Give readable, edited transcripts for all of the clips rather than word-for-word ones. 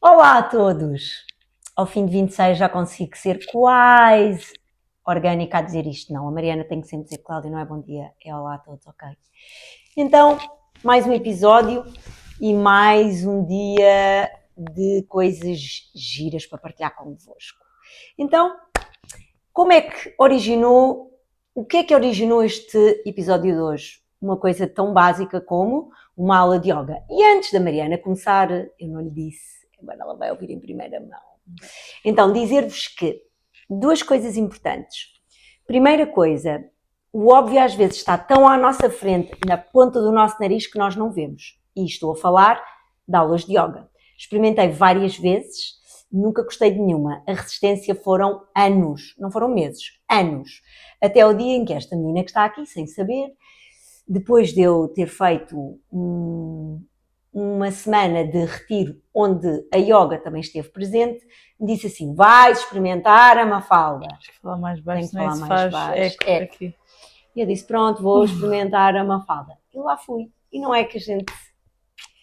Olá a todos! Ao fim de 26 já consigo ser quase orgânica a dizer isto. Não, a Mariana tem que sempre dizer Cláudia, não é bom dia, é olá a todos, ok? Então, mais um episódio e mais um dia de coisas giras para partilhar convosco. Então, como é que originou, o que é que originou este episódio de hoje? Uma coisa tão básica como uma aula de yoga. E antes da Mariana começar, eu não lhe disse, agora ela vai ouvir em primeira mão. Então, dizer-vos que duas coisas importantes. Primeira coisa, o óbvio às vezes está tão à nossa frente, na ponta do nosso nariz, que nós não vemos. E estou a falar de aulas de yoga. Experimentei várias vezes, nunca gostei de nenhuma. A resistência foram anos, não foram meses, anos. Até o dia em que esta menina que está aqui, sem saber, depois de eu ter feito uma semana de retiro onde a yoga também esteve presente, me disse assim, vais experimentar a Mafalda. Tens que falar mais baixo, Tenho que senão falar isso mais faz baixo. eco aqui. E eu disse, pronto, vou experimentar a Mafalda. E lá fui. E não é que a gente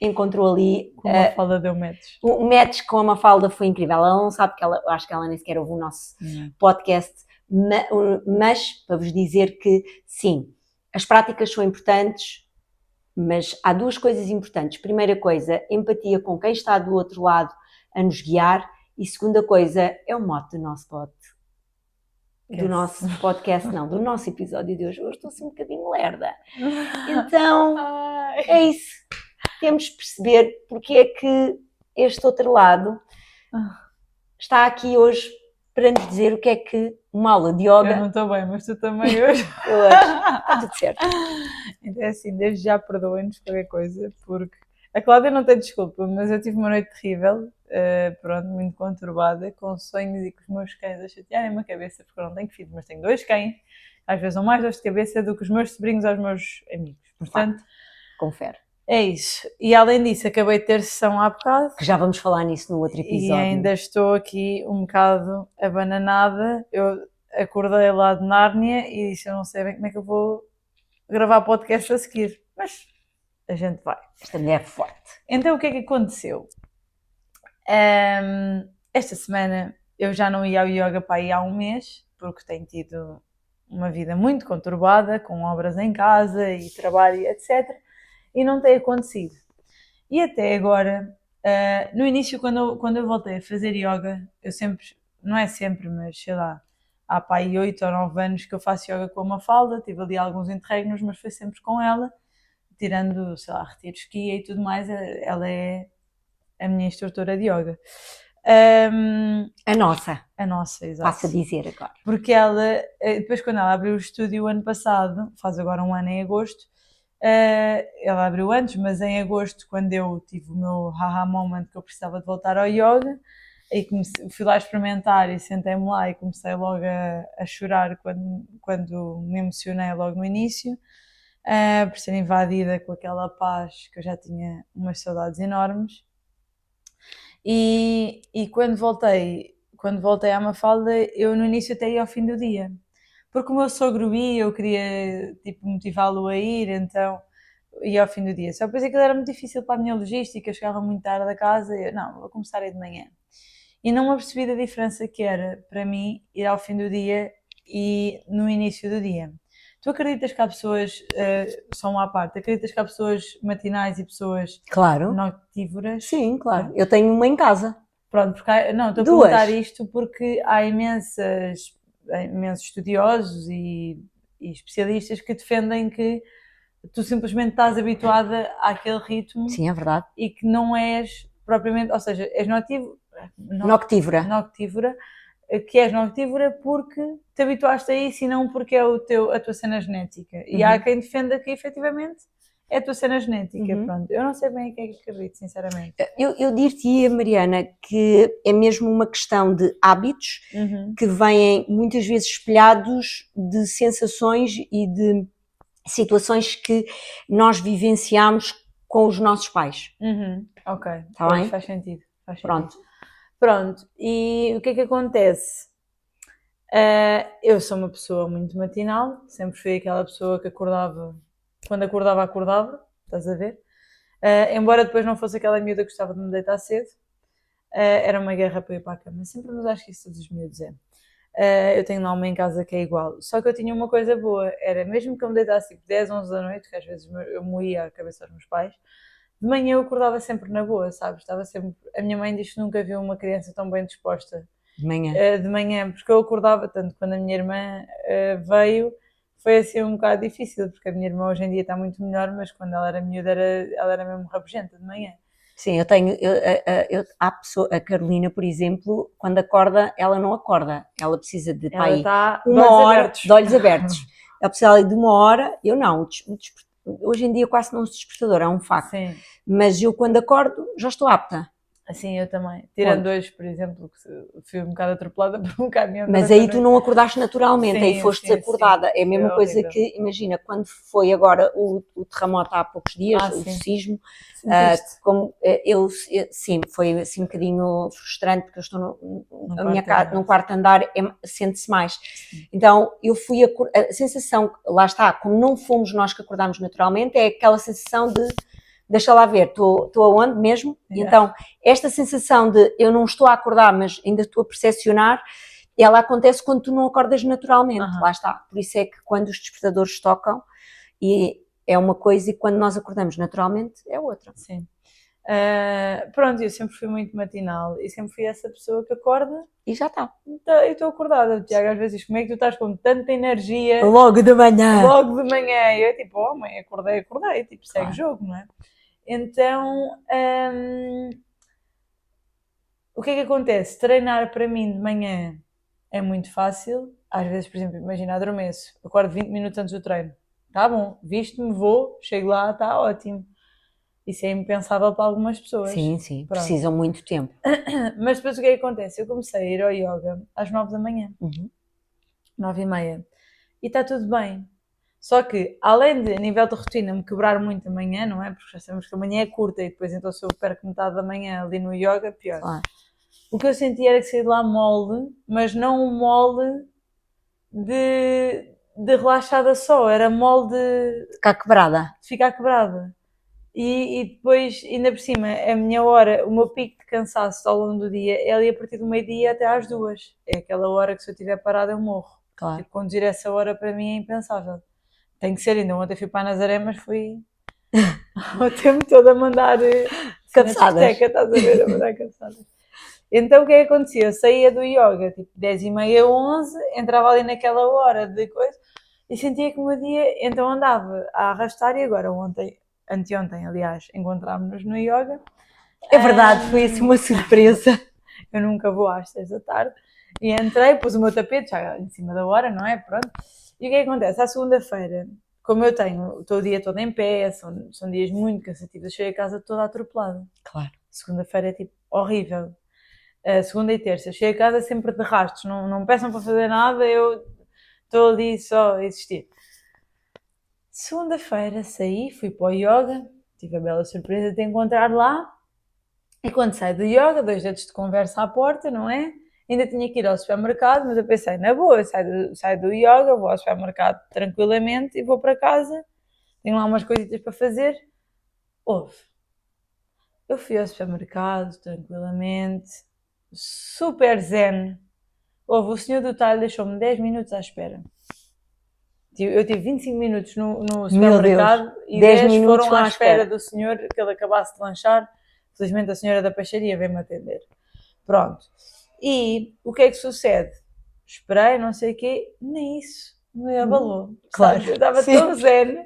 encontrou ali... Com uma Mafalda deu match. O match com a Mafalda foi incrível. Ela não sabe, porque eu acho que ela nem sequer ouve o nosso podcast, mas para vos dizer que sim, as práticas são importantes, mas há duas coisas importantes. Primeira coisa, empatia com quem está do outro lado a nos guiar. E segunda coisa, é o mote do nosso podcast, não, do nosso episódio de hoje. Hoje estou assim um bocadinho lerda. Então, é isso. Temos de perceber porque é que este outro lado está aqui hoje para nos dizer o que é que uma aula de yoga... Eu não estou bem, mas tu também hoje. Eu acho. Está tudo certo. Então é assim, desde já perdoem-nos qualquer coisa, porque a Cláudia não tem desculpa, mas eu tive uma noite terrível, pronto, muito conturbada, com sonhos e com os meus cães a chatearem-me a cabeça, porque eu não tenho filhos, mas tenho 2 cães, às vezes são mais dores de cabeça do que os meus sobrinhos aos meus amigos. Portanto, confere. É isso. E além disso, acabei de ter sessão há bocado. Que já vamos falar nisso no outro episódio. E ainda estou aqui um bocado abananada. Eu acordei lá de Nárnia e disse, eu não sei bem como é que eu vou gravar podcast a seguir. Mas a gente vai. Esta mulher é forte. Então o que é que aconteceu? Esta semana eu já não ia ao yoga para aí há um mês, porque tenho tido uma vida muito conturbada, com obras em casa e trabalho, etc. E não tem acontecido. E até agora, no início, quando eu voltei a fazer yoga, eu sempre, não é sempre, mas sei lá, há pá aí 8 ou 9 anos que eu faço yoga com a Mafalda, tive ali alguns interregnos, mas foi sempre com ela, tirando, sei lá, retiros que ia e tudo mais, ela é a minha instrutora de yoga. A nossa, exato. passo a dizer agora. Porque ela, depois quando ela abriu o estúdio o ano passado, faz agora um ano em agosto, ela abriu antes, mas em agosto, quando eu tive o meu haha moment que eu precisava de voltar ao yoga, e fui lá experimentar e sentei-me lá e comecei logo a chorar quando me emocionei logo no início, por ser invadida com aquela paz que eu já tinha umas saudades enormes. E quando voltei à Mafalda, eu no início até ia ao fim do dia. Porque o meu sogro ia, eu queria tipo, motivá-lo a ir, então ia ao fim do dia. Só depois aquilo era muito difícil para a minha logística, eu chegava muito tarde a casa e eu, não, vou começar aí de manhã. E não me apercebi da diferença que era, para mim, ir ao fim do dia e no início do dia. Tu acreditas que há pessoas, só uma à parte, acreditas que há pessoas matinais e pessoas noctívoras? Sim, claro. Eu tenho uma em casa. Pronto, porque não, estou a perguntar isto porque há imensos estudiosos e especialistas que defendem que tu simplesmente estás habituada àquele ritmo. Sim, é verdade. E que não és propriamente, ou seja, és noctívora, que és noctívora porque te habituaste a isso e não porque é a tua cena genética. E há quem defenda que efetivamente é a tua cena genética, pronto. Eu não sei bem o que é que acredito, sinceramente. Eu dir-te-ia, Mariana, que é mesmo uma questão de hábitos que vêm muitas vezes espelhados de sensações e de situações que nós vivenciamos com os nossos pais. Ok, tá bem? Faz sentido. Pronto. E o que é que acontece? Eu sou uma pessoa muito matinal, sempre fui aquela pessoa que acordava, quando acordava, estás a ver? Embora depois não fosse aquela miúda que gostava de me deitar cedo, era uma guerra para ir para a cama. Sempre, mas acho que isso todos os miúdos é. Eu tenho lá uma em casa que é igual. Só que eu tinha uma coisa boa, era mesmo que eu me deitasse tipo 10, 11 da noite, que às vezes eu moía a cabeça aos meus pais, de manhã eu acordava sempre na boa, sabes? Estava sempre... A minha mãe diz que nunca viu uma criança tão bem disposta De manhã. de manhã, porque eu acordava tanto quando a minha irmã veio, foi assim um bocado difícil, porque a minha irmã hoje em dia está muito melhor, mas quando ela era miúda ela era mesmo rabugenta de manhã. Sim, eu tenho. Há pessoa, a Carolina, por exemplo, quando acorda, ela não acorda. Ela precisa de pá, Ela aí, está de uma olhos hora abertos. de olhos abertos. Ela precisa ali de uma hora. Eu não. Hoje em dia quase não uso despertador, é um facto. Sim, Mas eu, quando acordo, já estou apta. assim eu também. Tirando Ponto. hoje, por exemplo, que fui um bocado atropelada por um caminhão. Mas durante a aí tu noite. não acordaste naturalmente, aí Sim, foste sim, desacordada. sim. É a mesma Foi coisa horrível. que, imagina, quando foi agora o terremoto há poucos dias, o Sim. sismo, Sentiste? como sim, foi assim um bocadinho frustrante, porque eu estou No a minha quarto casa, andar. num quarto andar, sente-se mais. Então, eu fui a sensação, lá está, como não fomos nós que acordámos naturalmente, é aquela sensação de, deixa lá ver, estou aonde mesmo? E Yeah. então, esta sensação de eu não estou a acordar, mas ainda estou a percepcionar, ela acontece quando tu não acordas naturalmente, Aham. lá está. Por isso é que quando os despertadores tocam, e é uma coisa, e quando nós acordamos naturalmente, é outra. Sim. Pronto, eu sempre fui muito matinal e sempre fui essa pessoa que acorda E já está. e estou acordada. O Tiago às vezes diz, como é que tu estás com tanta energia Logo de manhã. logo de manhã? E eu tipo, oh mãe, acordei, tipo, segue Claro. o jogo, não é? Então, o que é que acontece? Treinar para mim de manhã é muito fácil. Às vezes, por exemplo, imagina, adormeço, acordo 20 minutos antes do treino. Tá bom, visto-me, vou, chego lá, está ótimo. Isso é impensável para algumas pessoas. Sim, sim, Pronto. precisam muito tempo. Mas depois o que é que acontece? Eu comecei a ir ao yoga às 9 da manhã, 9h30, e está tudo bem. Só que, além de, a nível de rotina, me quebrar muito a manhã, não é? Porque já sabemos que a manhã é curta e depois então se eu perco metade da manhã ali no yoga, pior. Claro. O que eu senti era que saí de lá mole, mas não um mole de relaxada só, era mole de Ficar quebrada. ficar quebrada. E depois, ainda por cima, a minha hora, o meu pico de cansaço ao longo do dia é ali a partir do meio-dia até às 2. É aquela hora que se eu estiver parada eu morro. Claro. Tipo, conduzir essa hora para mim é impensável. Tem que ser, ainda ontem fui para a Nazaré, mas fui o tempo todo a mandar Cabeçadas. estás a ver, a mandar cabeçadas. Então o que é que acontecia? Eu saía do yoga tipo 10h30, 11, entrava ali naquela hora de coisa e sentia que o meu dia então andava a arrastar. E agora anteontem, aliás, encontrámos-nos no yoga. É verdade, foi assim uma surpresa. Eu nunca vou às 6 da tarde. E entrei, pus o meu tapete já em cima da hora, não é? Pronto. E o que é que acontece? À segunda-feira, como eu estou o dia todo em pé, são dias muito cansativos, eu cheguei a casa toda atropelada. Claro. Segunda-feira é tipo horrível. Segunda e terça, chego a casa sempre de rastros, não me peçam para fazer nada, eu estou ali só a existir. Segunda-feira saí, fui para o yoga, tive a bela surpresa de te encontrar lá, e quando saio do yoga, 2 dedos de conversa à porta, não é? Ainda tinha que ir ao supermercado, mas eu pensei, na boa, saio do yoga, vou ao supermercado tranquilamente e vou para casa, tenho lá umas coisitas para fazer. Eu fui ao supermercado tranquilamente, super zen. O senhor do talho deixou-me 10 minutos à espera. Eu tive 25 minutos no supermercado e 10 minutos foram à espera do senhor que ele acabasse de lanchar. Felizmente a senhora da peixaria veio-me atender. Pronto. E o que é que sucede? Esperei, não sei o quê, nem isso me abalou. Claro. Sabe? Eu estava tão zen.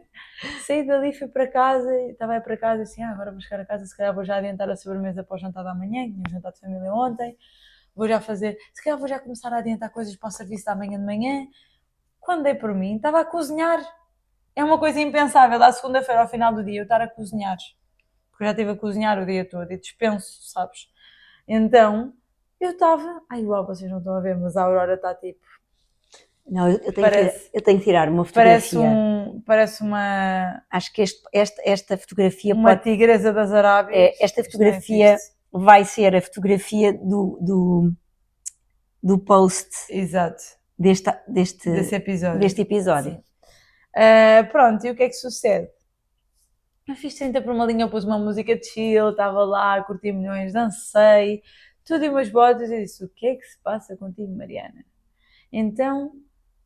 Saí dali, fui para casa e estava aí para casa assim, agora vou chegar a casa, se calhar vou já adiantar a sobremesa para o jantar da manhã, que tinha jantar de família ontem, vou já fazer, se calhar vou já começar a adiantar coisas para o serviço da manhã de manhã. Quando dei por mim, estava a cozinhar. É uma coisa impensável, à segunda-feira, ao final do dia, eu estar a cozinhar. Porque eu já estive a cozinhar o dia todo e dispenso, sabes? Então, eu estava... Ai, uau, vocês não estão a ver, mas a Aurora está tipo... Não, eu tenho que tirar uma fotografia. Parece uma... Acho que esta fotografia uma tigresa das Arábias. Esta fotografia vai ser a fotografia do post. Exato. Deste episódio. Pronto, e o que é que sucede? Eu fiz 30 por uma linha, pus uma música de chill, estava lá, curti milhões, dancei, tudo em umas botas. Eu disse, o que é que se passa contigo, Mariana? Então,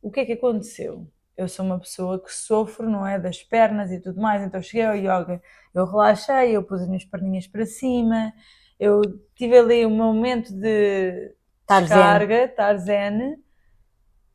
o que é que aconteceu? Eu sou uma pessoa que sofro, não é, das pernas e tudo mais, então cheguei ao yoga, eu relaxei, eu pus as minhas perninhas para cima, eu tive ali um momento de Estar zen. descarga, estar zen,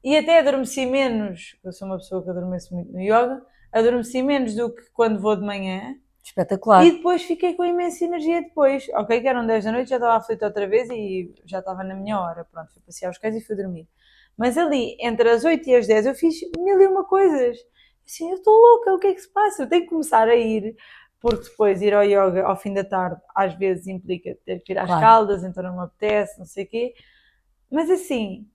e até adormeci menos, eu sou uma pessoa que adormece muito no yoga, adormeci menos do que quando vou de manhã, Espetacular. e depois fiquei com imensa energia depois. Ok, que eram 10 da noite, já estava aflita outra vez e já estava na minha hora. Pronto, fui passear os cães e fui dormir. Mas ali, entre as 8 e as 10, eu fiz mil e uma coisas. Assim, eu estou louca, o que é que se passa? Eu tenho que começar a ir, porque depois ir ao yoga ao fim da tarde, às vezes implica ter que ir às caldas, então não me apetece, não sei o quê. Mas assim,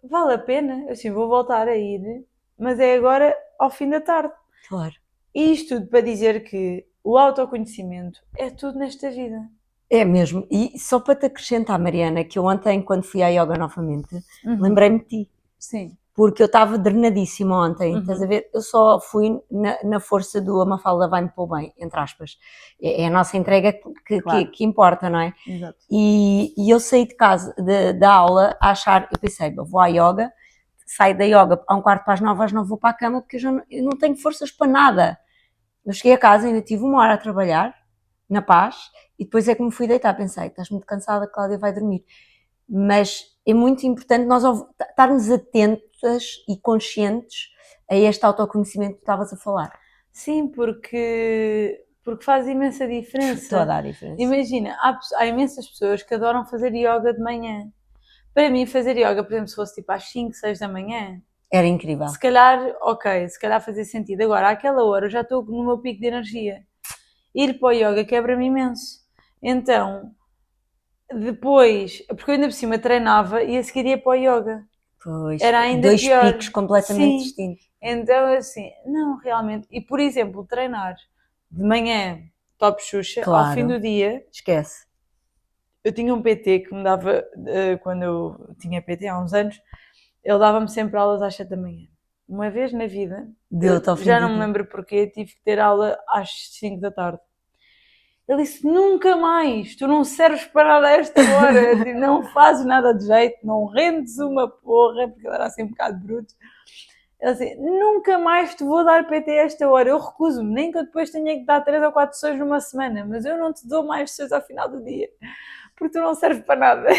vale a pena, assim, vou voltar a ir, mas é agora ao fim da tarde. Claro. E isto tudo para dizer que o autoconhecimento é tudo nesta vida. É mesmo. E só para te acrescentar, Mariana, que eu ontem, quando fui à yoga novamente, lembrei-me de ti. Sim. Porque eu estava drenadíssima ontem, estás a ver? Eu só fui na força do a Mafalda vai-me pôr bem, entre aspas. É a nossa entrega que importa, não é? Exato. E eu saí de casa, da aula, a achar, eu pensei, vou à yoga, saio da yoga a 8:45, às 9 vou para a cama, porque eu não tenho forças para nada. Eu cheguei a casa, ainda tive 1 hora a trabalhar, na paz, e depois é que me fui deitar, pensei, estás muito cansada, Cláudia vai dormir. Mas é muito importante nós estarmos atentas e conscientes a este autoconhecimento que tu estavas a falar. Sim, porque faz imensa diferença. Toda a diferença. Imagina, há imensas pessoas que adoram fazer yoga de manhã. Para mim, fazer yoga, por exemplo, se fosse tipo às 5, 6 da manhã, era incrível. Se calhar, ok, se calhar fazia sentido. Agora, àquela hora eu já estou no meu pico de energia. Ir para o yoga quebra-me imenso. Então, depois, porque eu ainda por cima treinava e a seguir ia para o yoga. Pois, Era ainda dois pior. picos completamente Sim. distintos. Então, assim, não, realmente. E, por exemplo, treinar de manhã, top Xuxa, Claro. ao fim do dia, esquece. Eu tinha um PT que me dava, quando eu tinha PT há uns anos, ele dava-me sempre aulas às 7 da manhã. Uma vez na vida, já não me lembro porquê, tive que ter aula às 5 da tarde. Ele disse, nunca mais, tu não serves para nada a esta hora, não fazes nada de jeito, não rendes uma porra, porque ele era assim um bocado bruto. Ele disse, nunca mais te vou dar PT a esta hora, eu recuso-me, nem que eu depois tenha que dar 3 ou 4 sessões numa semana, mas eu não te dou mais sessões ao final do dia, porque tu não serves para nada.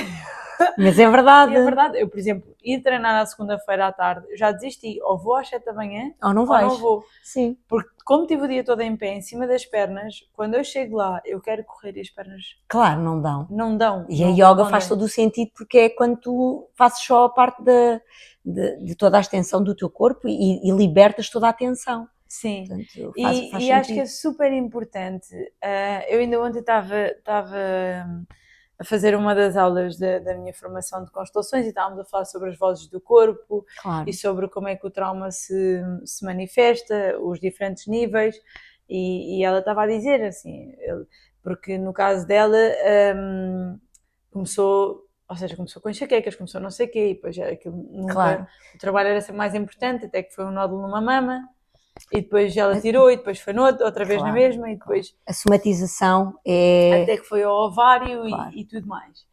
Mas é verdade. E é verdade, eu, por exemplo, ir treinar na segunda-feira à tarde, já desisti, ou vou às 7 da manhã, ou não vais. Ou não vou. Sim. Porque como tive o dia todo em pé, em cima das pernas, quando eu chego lá, eu quero correr e as pernas... Claro, não dão. Não dão. E a yoga faz todo o sentido, porque é quando tu fazes só a parte de toda a extensão do teu corpo e libertas toda a tensão. Sim. Portanto, faz acho que é super importante. Eu ainda ontem estava a fazer uma das aulas da minha formação de constelações e estávamos a falar sobre as vozes do corpo, claro, e sobre como é que o trauma se manifesta, os diferentes níveis, e ela estava a dizer assim, porque no caso dela começou com enxaquecas, começou não sei o quê, e depois aquilo nunca, claro, o trabalho era sempre mais importante, até que foi um nódulo numa mama, e depois ela tirou, e depois foi outra vez na mesma, e depois... A somatização é... Até que foi ao ovário e tudo mais.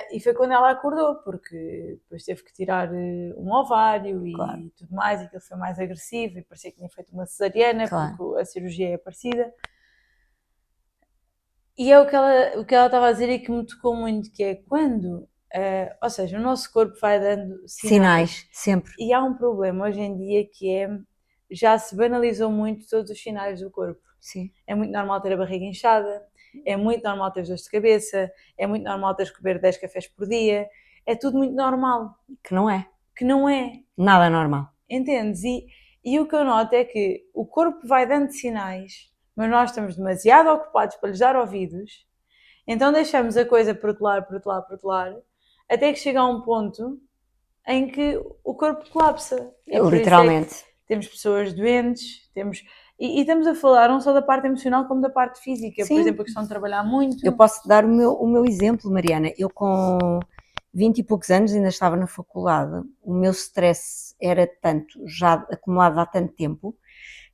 E foi quando ela acordou, porque depois teve que tirar um ovário e tudo mais, e aquilo foi mais agressivo, e parecia que tinha feito uma cesariana, porque a cirurgia é parecida. E é o que ela estava a dizer e que me tocou muito, que é quando... ou seja, o nosso corpo vai dando sinais. Sempre. E há um problema hoje em dia que é... Já se banalizou muito todos os sinais do corpo. Sim. É muito normal ter a barriga inchada, é muito normal ter dores de cabeça, é muito normal teres que beber 10 cafés por dia, é tudo muito normal. Que não é. Que não é. Nada normal. Entendes? E o que eu noto é que o corpo vai dando sinais, mas nós estamos demasiado ocupados para lhes dar ouvidos, então deixamos a coisa protelar, até que chega a um ponto em que o corpo colapsa. Literalmente. Temos pessoas doentes, e estamos a falar não só da parte emocional como da parte física. Sim. Por exemplo, a questão de trabalhar muito. Eu posso dar o meu exemplo, Mariana. Eu com 20 e poucos anos ainda estava na faculdade. O meu stress era tanto, já acumulado há tanto tempo,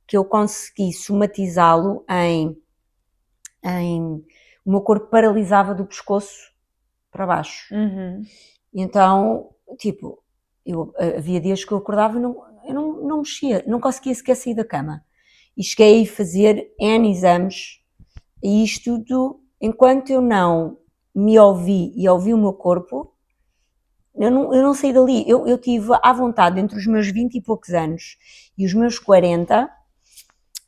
que eu consegui somatizá-lo em... O meu corpo paralisava do pescoço para baixo. Uhum. Então, tipo, havia dias que eu acordava e não mexia, não conseguia sequer sair da cama. E cheguei a fazer N exames, e isto tudo, enquanto eu não me ouvi e ouvi o meu corpo, eu não saí dali. Eu tive à vontade, entre os meus 20 e poucos anos e os meus 40,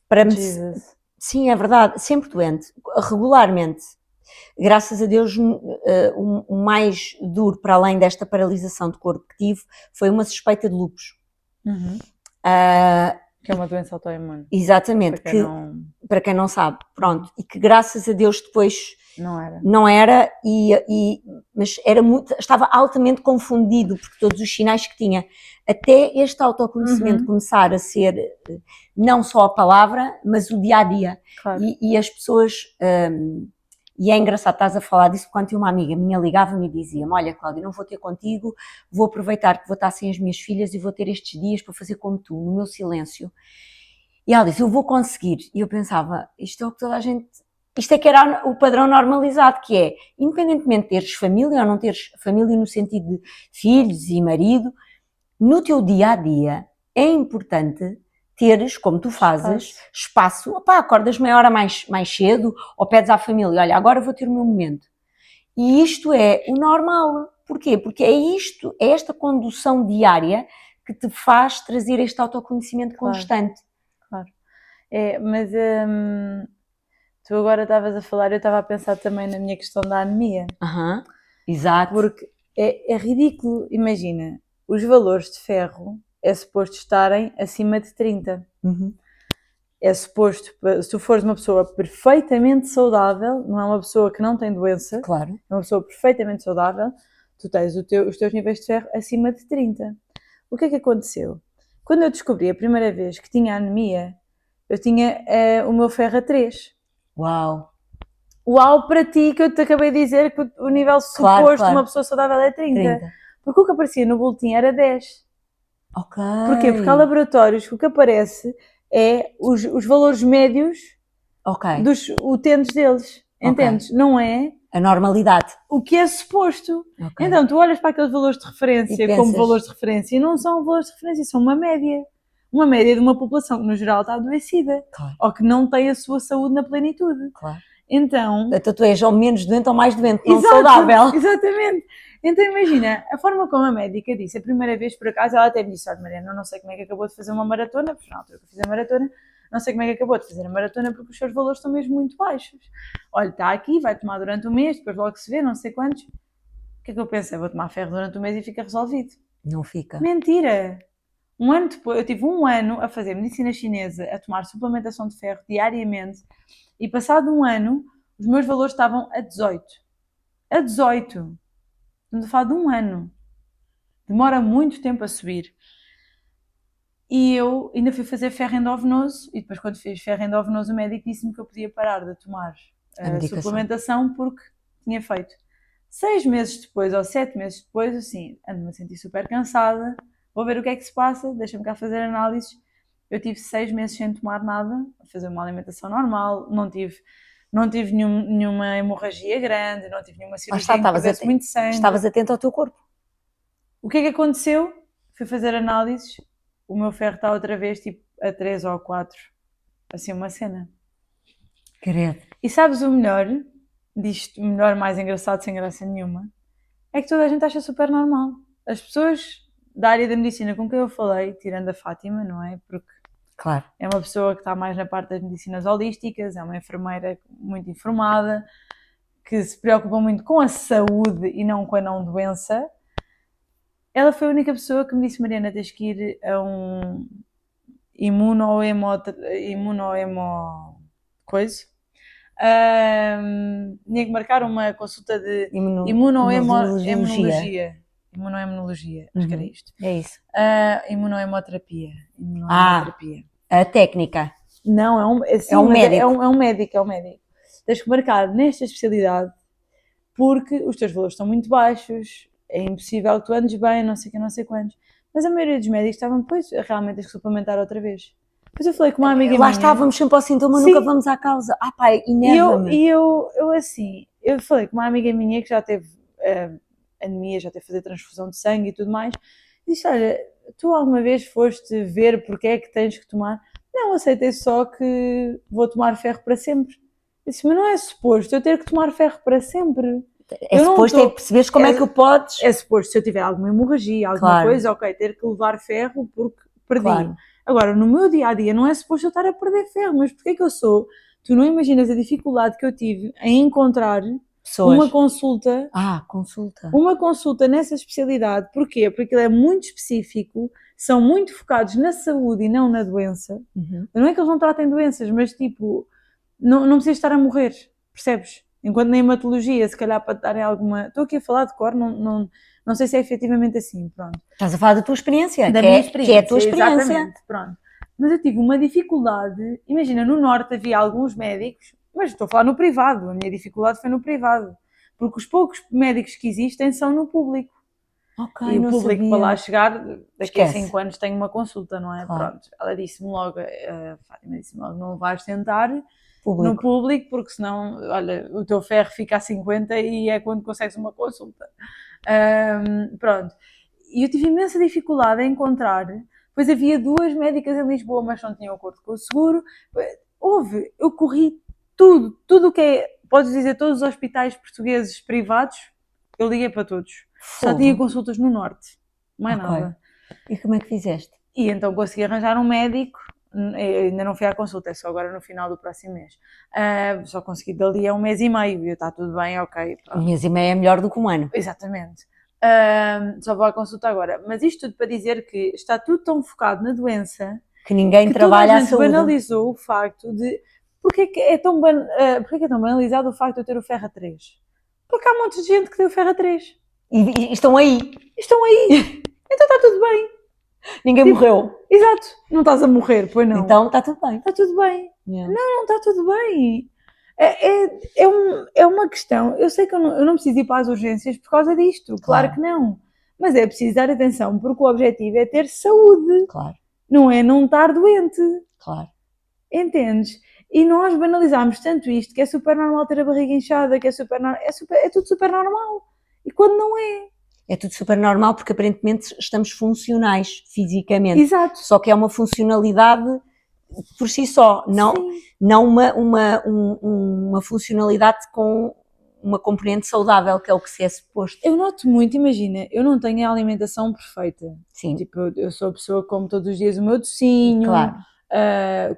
para me... Jesus. Sim, é verdade, sempre doente, regularmente. Graças a Deus, o mais duro, para além desta paralisação de corpo que tive, foi uma suspeita de lúpus. Uhum. Que é uma doença autoimune. Exatamente, para quem não sabe, pronto, e que graças a Deus depois não era, mas era estava altamente confundido, porque todos os sinais que tinha, até este autoconhecimento começar a ser não só a palavra, mas o dia-a-dia. Claro. E as pessoas... E é engraçado, estás a falar disso, quando uma amiga minha ligava-me e dizia-me: olha, Cláudia, não vou ter contigo, vou aproveitar que vou estar sem as minhas filhas e vou ter estes dias para fazer como tu, no meu silêncio. E ela disse: eu vou conseguir. E eu pensava, isto é o que toda a gente... Isto é que era o padrão normalizado, que é, independentemente de teres família ou não teres família no sentido de filhos e marido, no teu dia-a-dia é importante teres, como tu fazes, espaço. Opá, acordas meia hora mais cedo ou pedes à família: olha, agora vou ter o meu momento. E isto é o normal. Porquê? Porque é isto, é esta condução diária que te faz trazer este autoconhecimento constante. Claro. Mas tu agora estavas a falar, eu estava a pensar também na minha questão da anemia. Exato. Porque é ridículo, imagina, os valores de ferro é suposto estarem acima de 30. É suposto, se tu fores uma pessoa perfeitamente saudável, não é uma pessoa que não tem doença, claro, é uma pessoa perfeitamente saudável, tu tens os teus níveis de ferro acima de 30. O que é que aconteceu? Quando eu descobri a primeira vez que tinha anemia, eu tinha o meu ferro a 3. Uau! Uau para ti, que eu te acabei de dizer que o nível suposto de uma pessoa saudável é 30. Porque o que aparecia no boletim era 10. Ok. Porquê? Porque há laboratórios que o que aparece é os valores médios dos utentes deles. Entendes? Não é a normalidade. O que é suposto. Então, tu olhas para aqueles valores de referência como valores de referência e não são valores de referência, são uma média. Uma média de uma população que, no geral, está adoecida. Ou que não tem a sua saúde na plenitude. Então tu és ou menos doente ou mais doente, não saudável. Exatamente. Então imagina, a forma como a médica disse, a primeira vez por acaso, ela até me disse: olha, Mariana, eu não sei como é que acabou de fazer uma maratona, porque na altura que eu fiz a maratona, não sei como é que acabou de fazer a maratona porque os seus valores estão mesmo muito baixos. Olha, está aqui, vai tomar durante um mês, depois logo se vê, não sei quantos. O que é que eu pensei? Vou tomar ferro durante um mês e fica resolvido. Não fica. Mentira! Um ano depois, eu tive 1 ano a fazer medicina chinesa, a tomar suplementação de ferro diariamente, e passado 1 ano, os meus valores estavam a 18. A 18! Estamos a falar de 1 ano. Demora muito tempo a subir. E eu ainda fui fazer ferro endovenoso, e depois quando fiz ferro endovenoso o médico disse-me que eu podia parar de tomar a suplementação porque tinha feito. 6 meses depois, ou 7 meses depois, assim, ando-me a sentir super cansada, vou ver o que é que se passa, deixa-me cá fazer análises. Eu tive 6 meses sem tomar nada, a fazer uma alimentação normal, não tive nenhuma hemorragia grande, não tive nenhuma cirurgia que perdesse muito sangue. Estavas atento ao teu corpo. O que é que aconteceu? Fui fazer análises, o meu ferro está outra vez tipo a 3 ou 4. Assim, uma cena. Credo. E sabes o melhor disto, melhor, mais engraçado, sem graça nenhuma, é que toda a gente acha super normal. As pessoas da área da medicina com quem eu falei, tirando a Fátima, não é? Porque é uma pessoa que está mais na parte das medicinas holísticas, é uma enfermeira muito informada, que se preocupa muito com a saúde e não com a não doença. Ela foi a única pessoa que me disse: Mariana, tens que ir a um coisa. Tinha que marcar uma consulta de imunohemoterapia. Acho que era isto. É isso. Imunohemoterapia. A técnica. Não, é um médico. É um médico. Tens que marcar nesta especialidade porque os teus valores estão muito baixos, é impossível que tu andes bem, não sei o que, não sei quantos. Mas a maioria dos médicos estavam, pois, realmente tens que suplementar outra vez. Depois eu falei com uma amiga minha. Lá estávamos sempre ao sintoma, nunca vamos à causa. Pai, inerva-me. E eu falei com uma amiga minha que já teve anemia, já teve que fazer transfusão de sangue e tudo mais. E disse, olha, tu alguma vez foste ver porque é que tens que tomar? Não, aceitei só que vou tomar ferro para sempre. Eu disse, mas não é suposto eu ter que tomar ferro para sempre. É suposto perceberes como é que o podes. É suposto, se eu tiver alguma hemorragia, alguma coisa, ok, ter que levar ferro porque perdi. Claro. Agora, no meu dia-a-dia não é suposto eu estar a perder ferro, mas porquê que eu sou? Tu não imaginas a dificuldade que eu tive em encontrar pessoas. Uma consulta. Uma consulta nessa especialidade. Porquê? Porque aquilo é muito específico, são muito focados na saúde e não na doença. Não é que eles não tratem doenças, mas tipo, não precisas estar a morrer, percebes? Enquanto na hematologia, se calhar para te darem alguma... Estou aqui a falar de cor, não sei se é efetivamente assim, pronto. Estás a falar da tua experiência, da minha experiência, que é a tua experiência. Exatamente, pronto. Mas eu tive uma dificuldade, imagina, no Norte havia alguns médicos, mas estou a falar no privado, a minha dificuldade foi no privado, porque os poucos médicos que existem são no público. Okay, e o público sabia. para lá chegar, daqui a 5 anos tenho uma consulta, não é? Claro. Pronto, ela disse-me logo, Fátima disse-me logo, não vais sentar no público, porque senão, olha, o teu ferro fica a 50 e é quando consegues uma consulta. Pronto. E eu tive imensa dificuldade em encontrar, pois havia 2 médicas em Lisboa, mas não tinham acordo com o seguro. Eu corri tudo o que é, podes dizer, todos os hospitais portugueses privados, eu liguei para todos. Só tinha consultas no Norte, mais nada. E como é que fizeste? E então consegui arranjar um médico, ainda não fui à consulta, é só agora no final do próximo mês. Só consegui dali a 1 mês e meio, e está tudo bem, ok. Pronto. 1 mês e meio é melhor do que 1 ano. Exatamente. Só vou à consulta agora. Mas isto tudo para dizer que está tudo tão focado na doença que ninguém trabalha a saúde. Toda a gente banalizou o facto de... Porquê é tão banalizado o facto de eu ter o ferro a 3? Porque há um monte de gente que tem o ferro a 3. E estão aí. Estão aí. Então está tudo bem. Ninguém morreu. Exato. Não estás a morrer, pois não. Então está tudo bem. Está tudo bem. Yeah. Não está tudo bem. É uma questão. Eu sei que eu não preciso ir para as urgências por causa disto. Claro que não. Mas é preciso dar atenção, porque o objetivo é ter saúde. Claro. Não é não estar doente. Claro. Entendes? E nós banalizamos tanto isto, que é super normal ter a barriga inchada, que é tudo super normal. E quando não é? É tudo super normal porque aparentemente estamos funcionais fisicamente. Exato. Só que é uma funcionalidade por si só, não uma funcionalidade com uma componente saudável, que é o que se é suposto. Eu noto muito, imagina, eu não tenho a alimentação perfeita. Sim. Tipo, eu sou a pessoa que come todos os dias o meu docinho, claro.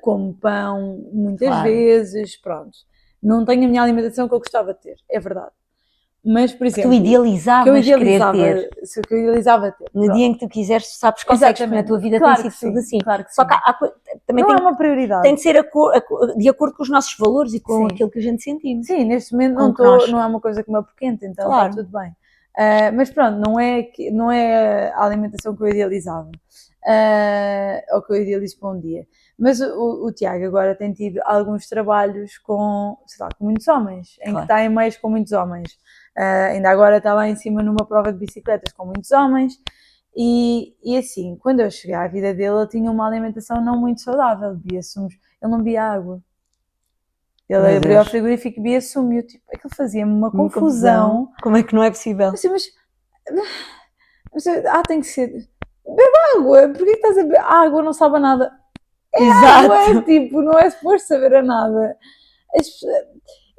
Como pão muitas vezes, pronto. Não tenho a minha alimentação que eu gostava de ter, é verdade. Mas, por exemplo, tu idealizavas querer ter. Que eu idealizava ter. No dia em que tu quiseres, tu sabes que consegues, porque na tua vida tem sido tudo assim. Claro que só que também não é uma prioridade. Tem de ser de acordo com os nossos valores e com aquilo que a gente sentimos. Sim, neste momento não é uma coisa que me apoquenta, então está tudo bem. Mas pronto, não é a alimentação que eu idealizava, ou que eu idealizo para um dia. Mas o Tiago agora tem tido alguns trabalhos com muitos homens, em que está em meios com muitos homens. Ainda agora está lá em cima numa prova de bicicletas com muitos homens e assim, quando eu cheguei à vida dele, ele tinha uma alimentação não muito saudável, bebia sumos, ele não bebia água, ele abriu ao frigorífico e bebia sumo, e eu, tipo, aquilo fazia-me uma confusão. Como é que não é possível? Assim, mas tem que ser, bebe água, porquê que estás a beber? A água não sabe a nada. Exato. Água, tipo, não é suposto saber a nada.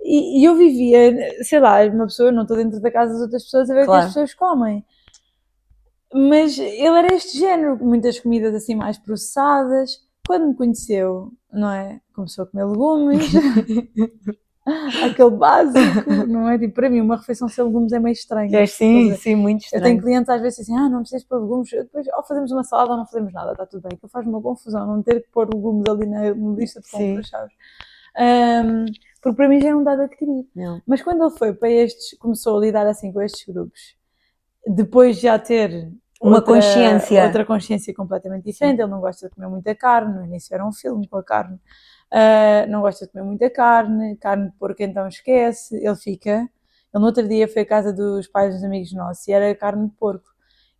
E eu vivia, sei lá, uma pessoa, não estou dentro da casa das outras pessoas a ver o que as pessoas comem. Mas ele era este género, muitas comidas assim mais processadas. Quando me conheceu, não é? Começou a comer legumes, aquele básico, não é? Tipo, para mim, uma refeição sem legumes é meio estranho. É, sim, muito estranho. Eu tenho clientes às vezes assim, não precisas pôr legumes, depois ou fazemos uma salada ou não fazemos nada, está tudo bem. Aquilo faz uma confusão, não ter que pôr legumes ali na lista de compras, sabes? Porque para mim já é um dado adquirido. Mas quando ele foi para começou a lidar assim com estes grupos, depois de já ter outra consciência completamente diferente, ele não gosta de comer muita carne, no início era um filme com a carne, não gosta de comer muita carne de porco então esquece, ele no outro dia foi à casa dos pais dos amigos nossos e era carne de porco,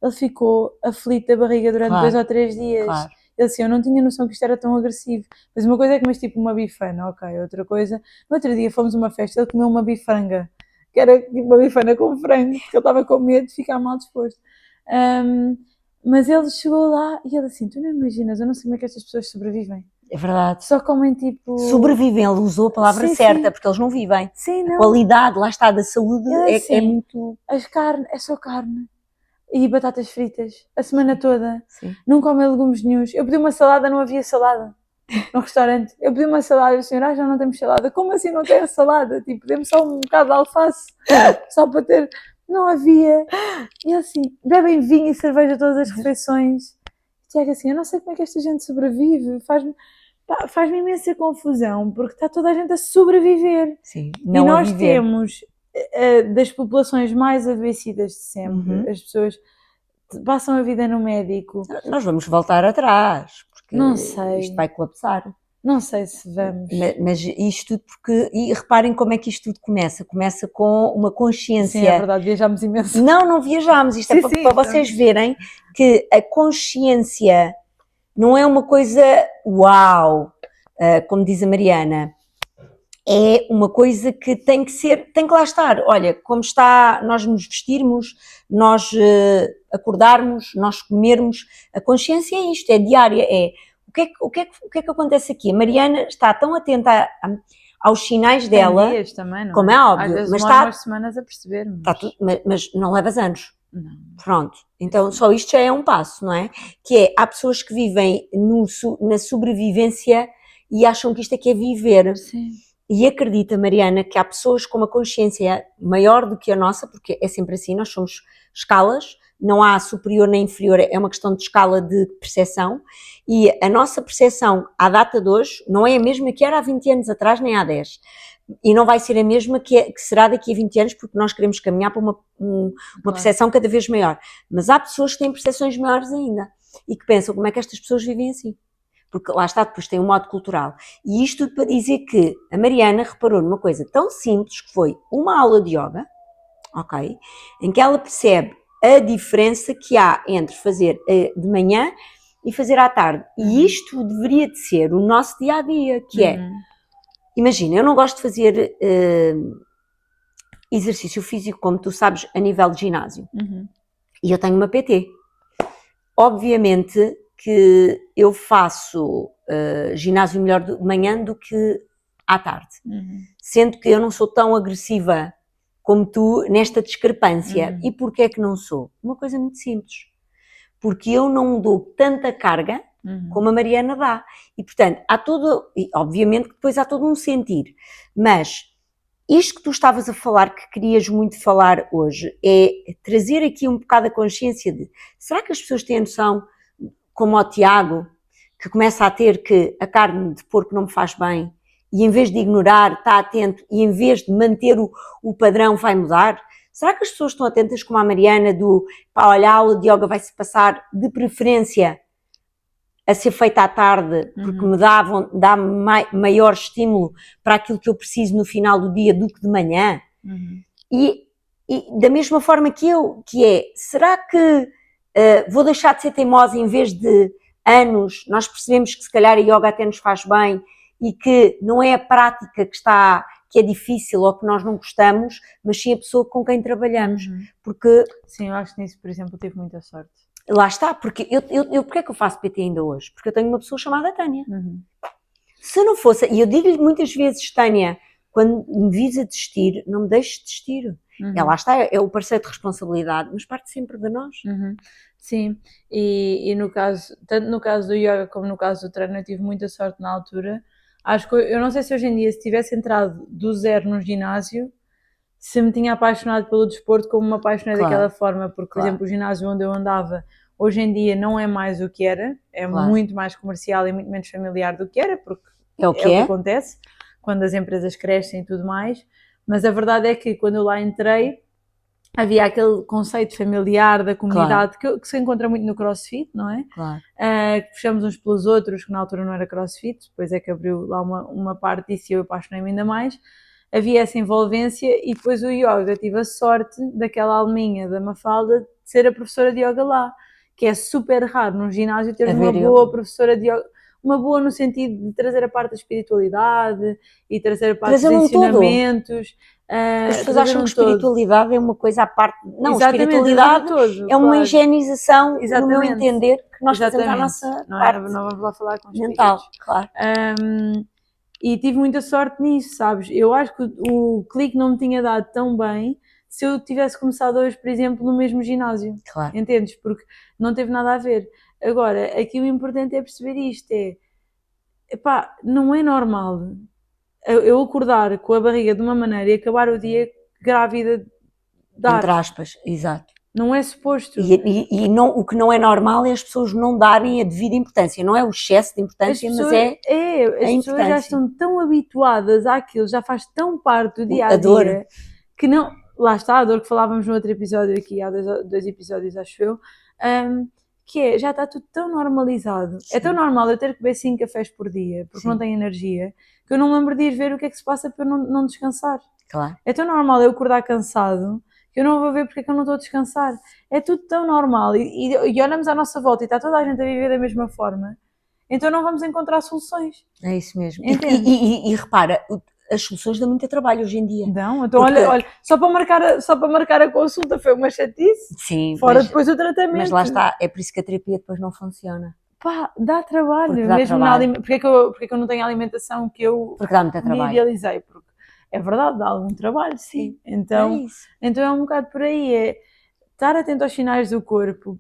ele ficou aflito da barriga durante 2 ou 3 dias. Ele assim, eu não tinha noção que isto era tão agressivo. Mas uma coisa é comer tipo uma bifana, ok. Outra coisa, no outro dia fomos a uma festa, ele comeu uma bifranga. que era tipo uma bifana com frango, porque ele estava com medo de ficar mal disposto. Mas ele chegou lá e ele assim, tu não imaginas, eu não sei como é que estas pessoas sobrevivem. É verdade. Só comem tipo... Sobrevivem, ele usou a palavra Sim, certa, sim. porque eles não vivem. Sim, A não. qualidade, lá está, da saúde É é assim, muito... As carnes, é só carne. E batatas fritas, a semana toda. Sim. Não comem legumes nenhuns. Eu pedi uma salada, não havia salada no restaurante. Eu pedi uma salada e o senhor, já não temos salada. Como assim não tem a salada? Tipo, dê-me só um bocado de alface, só para ter... Não havia. E assim, bebem vinho e cerveja todas as refeições. Tiago assim, eu não sei como é que esta gente sobrevive. Faz-me imensa confusão, porque está toda a gente a sobreviver. Sim, E não a nós viver. temos das populações mais adoecidas de sempre. As pessoas passam a vida no médico. Nós vamos voltar atrás, porque Não sei. isto vai colapsar. Não sei se vamos. Mas isto tudo porque... E reparem como é que isto tudo começa. Começa com uma consciência... Sim, é verdade, viajámos imenso. Não viajámos. Isto é para vocês verem que a consciência não é uma coisa uau, como diz a Mariana. É uma coisa que tem que ser, tem que lá estar. Olha, como está nós nos vestirmos, nós acordarmos, nós comermos. A consciência é isto, é diária, é... O que é que acontece aqui? A Mariana está tão atenta aos sinais dela, Tem dias também, não como é óbvio, às vezes mas demora umas semanas a perceber. mas não levas anos. Não. Pronto, então só isto já é um passo, não é? Que é, há pessoas que vivem na sobrevivência e acham que isto é que é viver. Sim. E acredita, Mariana, que há pessoas com uma consciência maior do que a nossa, porque é sempre assim, nós somos escalas, não há superior nem inferior, é uma questão de escala de percepção, e a nossa percepção à data de hoje não é a mesma que era há 20 anos atrás, nem há 10. E não vai ser a mesma que será daqui a 20 anos, porque nós queremos caminhar para uma percepção cada vez maior. Mas há pessoas que têm percepções maiores ainda, e que pensam como é que estas pessoas vivem assim. Porque lá está, depois tem um modo cultural. E isto tudo para dizer que a Mariana reparou numa coisa tão simples que foi uma aula de yoga, ok? Em que ela percebe a diferença que há entre fazer de manhã e fazer à tarde. E isto deveria de ser o nosso dia-a-dia, que é... Imagina, eu não gosto de fazer exercício físico, como tu sabes, a nível de ginásio. E eu tenho uma PT. Obviamente que eu faço ginásio melhor de manhã do que à tarde. Sendo que eu não sou tão agressiva como tu nesta discrepância. E porquê é que não sou? Uma coisa muito simples. Porque eu não dou tanta carga como a Mariana dá. E, portanto, obviamente que depois há todo um sentir. Mas isto que tu estavas a falar, que querias muito falar hoje, é trazer aqui um bocado a consciência de, será que as pessoas têm a noção, como o Tiago, que começa a ter que a carne de porco não me faz bem, e em vez de ignorar, está atento, e em vez de manter o padrão, vai mudar? Será que as pessoas estão atentas como a Mariana olha, a aula de yoga vai-se passar de preferência a ser feita à tarde, porque me dá maior estímulo para aquilo que eu preciso no final do dia do que de manhã? E da mesma forma que eu, que é, será que vou deixar de ser teimosa em vez de anos, nós percebemos que se calhar a yoga até nos faz bem e que não é a prática que é difícil ou que nós não gostamos, mas sim a pessoa com quem trabalhamos. Porque... Sim, eu acho que nisso, por exemplo, tive muita sorte. Lá está, porque porque é que eu faço PT ainda hoje? Porque eu tenho uma pessoa chamada Tânia. Se não fosse, e eu digo-lhe muitas vezes, Tânia, quando me vis a desistir, não me deixes desistir. Lá está, é o parceiro de responsabilidade, mas parte sempre de nós. Sim, e no caso, tanto no caso do yoga como no caso do treino, eu tive muita sorte na altura. Acho que eu não sei se hoje em dia, se tivesse entrado do zero no ginásio, se me tinha apaixonado pelo desporto como me apaixonei daquela forma, porque, por exemplo, o ginásio onde eu andava, hoje em dia não é mais o que era, é muito mais comercial e muito menos familiar do que era, porque é o que acontece quando as empresas crescem e tudo mais, mas a verdade é que quando eu lá entrei, havia aquele conceito familiar da comunidade que se encontra muito no CrossFit, não é? Que puxamos uns pelos outros, que na altura não era CrossFit, depois é que abriu lá uma parte disso e eu apaixonei-me ainda mais. Havia essa envolvência e depois o yoga, tive a sorte daquela alminha da Mafalda de ser a professora de yoga lá, que é super raro num ginásio ter uma boa professora de yoga, uma boa no sentido de trazer a parte da espiritualidade e trazer a parte dos ensinamentos. As pessoas acham que espiritualidade é uma coisa à parte. Não, Exatamente, espiritualidade todo, é uma claro. higienização, no meu Exatamente. entender, que nós fazemos à Exatamente. nossa Não, parte não vamos lá falar com mental, espíritos. claro. E tive muita sorte nisso, sabes? Eu acho que o clique não me tinha dado tão bem se eu tivesse começado hoje, por exemplo, no mesmo ginásio. Claro. Entendes? Porque não teve nada a ver. Agora, aqui o importante é perceber isto, epá, não é normal eu acordar com a barriga de uma maneira e acabar o dia grávida de Entre ar. aspas, exato. Não é suposto. E não, o que não é normal é as pessoas não darem a devida importância. Não é o excesso de importância, As pessoas, mas é as a pessoas já estão tão habituadas àquilo, já faz tão parte do dia a A dor. dia, que não. Lá está a dor que falávamos no outro episódio aqui, há dois episódios, acho eu, que já está tudo tão normalizado. Sim. É tão normal eu ter que beber 5 cafés por dia, porque Sim. não tenho energia, que eu não me lembro de ir ver o que é que se passa para eu não descansar. Claro. É tão normal eu acordar cansado que eu não vou ver porque é que eu não estou a descansar. É tudo tão normal. E olhamos à nossa volta e está toda a gente a viver da mesma forma. Então não vamos encontrar soluções. É isso mesmo. Entende? E repara, as soluções dão muito trabalho hoje em dia. Não, então Porque- olha, só para marcar a consulta foi uma chatice. Sim, Fora mas, depois o tratamento. mas lá está, é por isso que a terapia depois não funciona. Pá, dá trabalho. Porque dá mesmo trabalho. Porque é que eu não tenho a alimentação que eu Porque dá muito me trabalho. idealizei? Porque é verdade, dá algum trabalho, sim. Então, É isso. então é um bocado por aí, é estar atento aos sinais do corpo.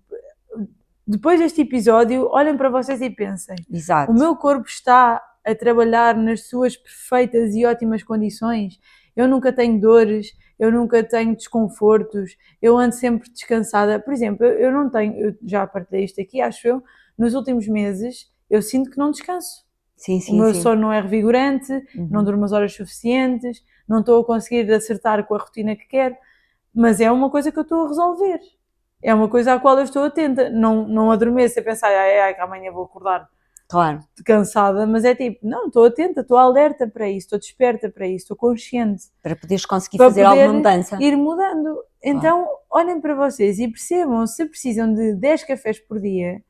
Depois deste episódio, olhem para vocês e pensem, Exato. o meu corpo está a trabalhar nas suas perfeitas e ótimas condições, eu nunca tenho dores, eu nunca tenho desconfortos, eu ando sempre descansada. Por exemplo, eu não tenho, eu já partilhei isto aqui, acho eu, nos últimos meses eu sinto que não descanso. Sim, O meu sim. sono não é revigorante, Uhum. não durmo as horas suficientes, não estou a conseguir acertar com a rotina que quero, mas é uma coisa que eu estou a resolver. É uma coisa à qual eu estou atenta. Não adormeço a pensar, que amanhã vou acordar Claro. cansada, mas é tipo, não, estou atenta, estou alerta para isso, estou desperta para isso, estou consciente. Para poderes conseguir Para fazer poder alguma mudança. ir mudando. Então, olhem para vocês e percebam, se precisam de 10 cafés por dia,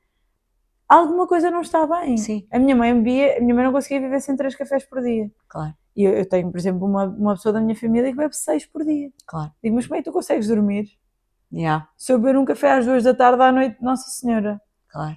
alguma coisa não está bem. Sim. A minha mãe não conseguia viver sem 3 cafés por dia. Claro. E eu tenho, por exemplo, uma pessoa da minha família que bebe 6 por dia. Claro. Digo, mas como é que tu consegues dormir? Yeah. Se eu beber um café às 2 da tarde à noite, Nossa Senhora. Claro.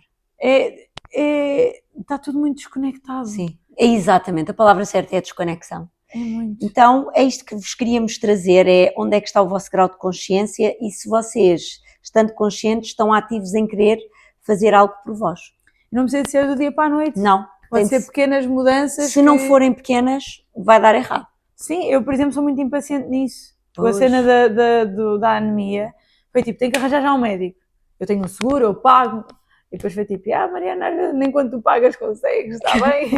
Está tudo muito desconectado. Sim, é exatamente, a palavra certa é a desconexão. É muito. Então, é isto que vos queríamos trazer, é onde é que está o vosso grau de consciência e se vocês, estando conscientes, estão ativos em querer fazer algo por vós. Não precisa de ser do dia para a noite. Não. Pode ser pequenas mudanças. Se não forem pequenas, vai dar errado. Sim, eu, por exemplo, sou muito impaciente nisso. Pois. Com a cena da anemia, foi tipo, tenho que arranjar já um médico. Eu tenho um seguro, eu pago. E depois foi tipo, Mariana, nem quando tu pagas consegues, está bem?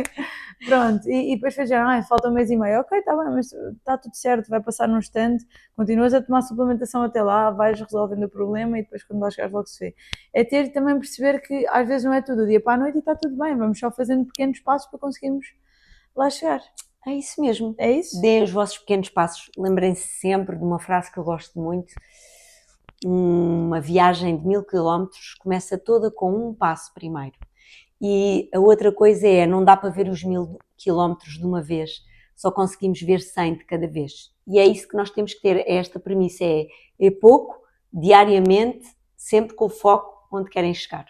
Pronto, e depois foi já, falta um mês e meio. Ok, está bem, mas está tudo certo, vai passar num instante, continuas a tomar suplementação até lá, vais resolvendo o problema e depois quando lá chegares logo se vê. É ter também perceber que às vezes não é tudo do dia para a noite e está tudo bem, vamos só fazendo pequenos passos para conseguirmos lá chegar. É isso mesmo. É isso? Deem os vossos pequenos passos. Lembrem-se sempre de uma frase que eu gosto muito. Uma viagem de 1000 km começa toda com um passo primeiro. E a outra coisa é, não dá para ver os 1000 km de uma vez, só conseguimos ver 100 de cada vez. E é isso que nós temos que ter, esta premissa, é pouco, diariamente, sempre com o foco onde querem chegar.